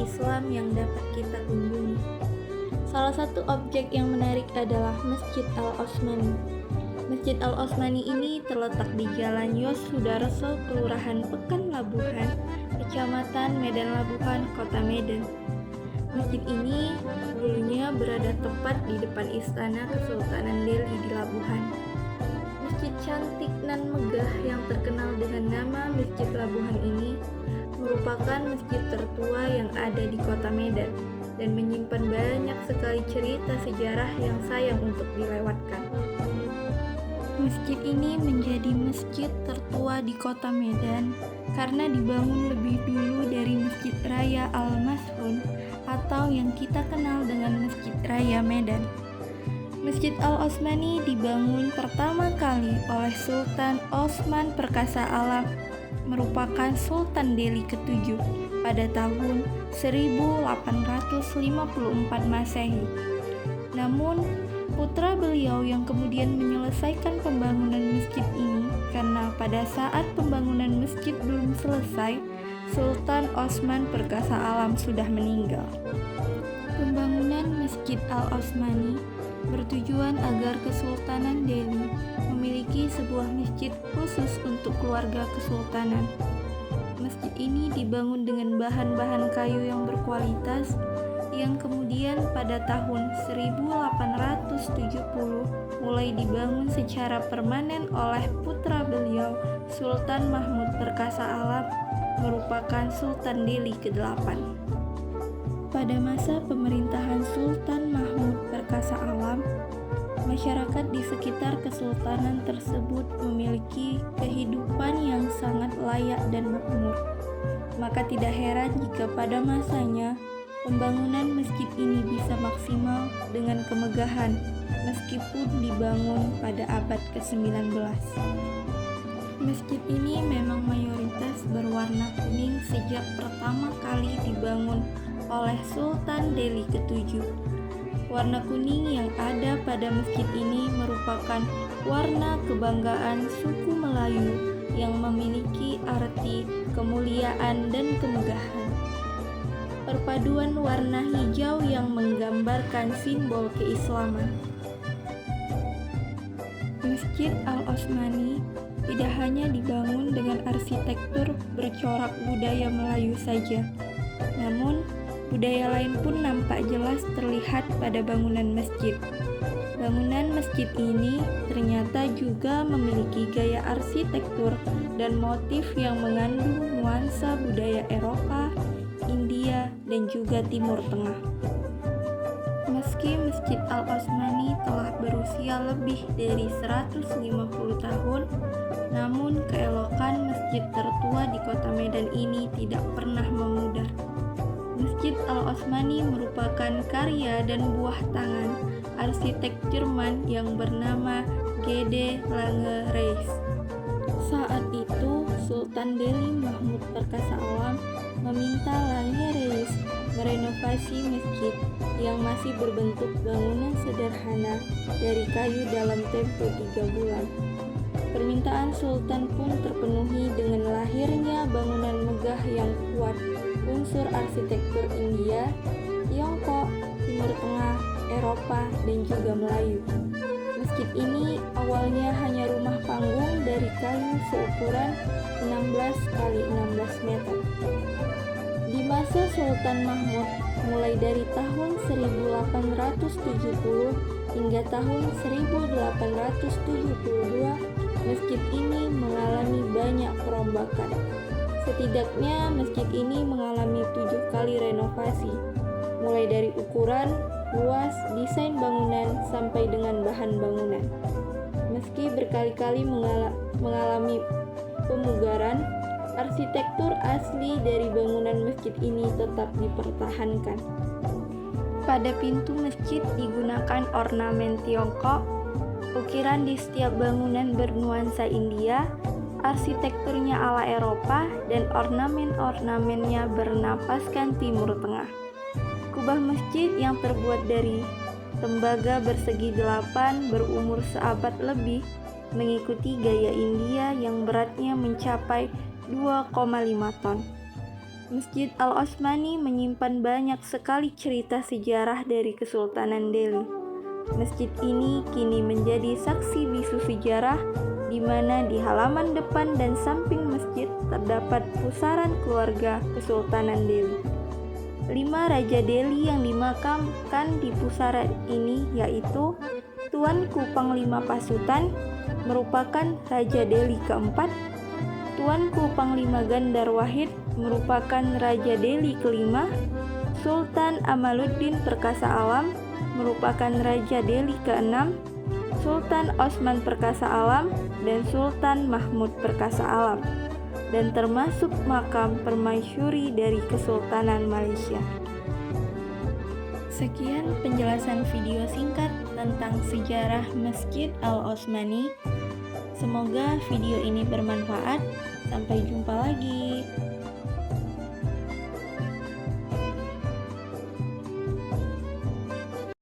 Islam yang dapat kita kunjungi. Salah satu objek yang menarik adalah Masjid Al-Osmani. Masjid Al-Osmani ini terletak di Jalan Yos Sudarso, Kelurahan Pekan Labuhan, Kecamatan Medan Labuhan, Kota Medan. Masjid ini dulunya berada tepat di depan Istana Kesultanan Delhi di Labuhan. Masjid cantik nan megah yang terkenal dengan nama Masjid Labuhan ini merupakan masjid tertua yang ada di Kota Medan dan menyimpan banyak sekali cerita sejarah yang sayang untuk dilewatkan. Masjid ini menjadi masjid tertua di Kota Medan karena dibangun lebih dulu dari Masjid Raya Al-Mas'un atau yang kita kenal dengan Masjid Raya Medan. Masjid Al-Osmani dibangun pertama kali oleh Sultan Osman Perkasa Alam, merupakan Sultan Delhi ke-7 pada tahun 1854 Masehi. Namun, putra beliau yang kemudian menyelesaikan pembangunan masjid ini karena pada saat pembangunan masjid belum selesai, Sultan Osman Perkasa Alam sudah meninggal. Pembangunan Masjid Al-Osmani bertujuan agar Kesultanan Delhi memiliki sebuah masjid khusus untuk keluarga kesultanan. Masjid ini dibangun dengan bahan-bahan kayu yang berkualitas yang kemudian pada tahun 1870 mulai dibangun secara permanen oleh putra beliau Sultan Mahmud Perkasa Alam, merupakan Sultan Delhi ke-8. Pada masa pemerintahan Sultan Mahmud Perkasa Alam, masyarakat di sekitar kesultanan tersebut memiliki kehidupan yang sangat layak dan makmur. Maka tidak heran jika pada masanya pembangunan masjid ini bisa maksimal dengan kemegahan meskipun dibangun pada abad ke-19. Masjid ini memang mayoritas berwarna kuning sejak pertama kali dibangun oleh Sultan Delhi ke-7. Warna kuning yang ada pada masjid ini merupakan warna kebanggaan suku Melayu yang memiliki arti kemuliaan dan kemegahan. Perpaduan warna hijau yang menggambarkan simbol keislaman. Masjid Al-Osmani tidak hanya dibangun dengan arsitektur bercorak budaya Melayu saja, namun budaya lain pun nampak jelas terlihat pada bangunan masjid. Bangunan masjid ini ternyata juga memiliki gaya arsitektur dan motif yang mengandung nuansa budaya Eropa, India, dan juga Timur Tengah. Meski Masjid Al-Osmani telah berusia lebih dari 150 tahun, namun keelokan masjid tertua di Kota Medan ini tidak pernah memudar. Masjid Al-Osmani merupakan karya dan buah tangan arsitek Jerman yang bernama G.D. Lange Reis. Saat itu, Sultan Delhi Mahmud Perkasa Alam meminta Lange Reis merenovasi masjid yang masih berbentuk bangunan sederhana dari kayu dalam tempo 3 bulan. Permintaan Sultan pun terpenuhi dengan lahirnya bangunan megah yang kuat unsur arsitektur India, Tiongkok, Timur Tengah, Eropa, dan juga Melayu. Masjid ini awalnya hanya rumah panggung dari kayu seukuran 16 x 16 meter. Di masa Sultan Mahmud, mulai dari tahun 1870 hingga tahun 1872, masjid ini mengalami banyak perombakan. Setidaknya masjid ini mengalami 7 kali renovasi, mulai dari ukuran, luas, desain bangunan, sampai dengan bahan bangunan. Meski berkali-kali mengalami pemugaran, arsitektur asli dari bangunan masjid ini tetap dipertahankan. Pada pintu masjid digunakan ornamen Tiongkok, ukiran di setiap bangunan bernuansa India, arsitekturnya ala Eropa, dan ornamen-ornamennya bernapaskan Timur Tengah. Kubah masjid yang terbuat dari tembaga bersegi 8 berumur seabad lebih mengikuti gaya India yang beratnya mencapai 2,5 ton. Masjid Al-Osmani menyimpan banyak sekali cerita sejarah dari Kesultanan Delhi. Masjid ini kini menjadi saksi bisu sejarah, di mana di halaman depan dan samping masjid terdapat pusaran keluarga Kesultanan Delhi. 5 Raja Delhi yang dimakamkan di pusara ini yaitu Tuanku Panglima Pasutan, merupakan Raja Delhi keempat, Tuanku Panglima Gandhar Wahid, merupakan Raja Delhi kelima, Sultan Amaluddin Perkasa Alam, merupakan Raja Delhi keenam, Sultan Osman Perkasa Alam, dan Sultan Mahmud Perkasa Alam, dan termasuk makam permaisuri dari Kesultanan Malaysia. Sekian penjelasan video singkat tentang sejarah Masjid Al-Osmani. Semoga video ini bermanfaat. Sampai jumpa lagi.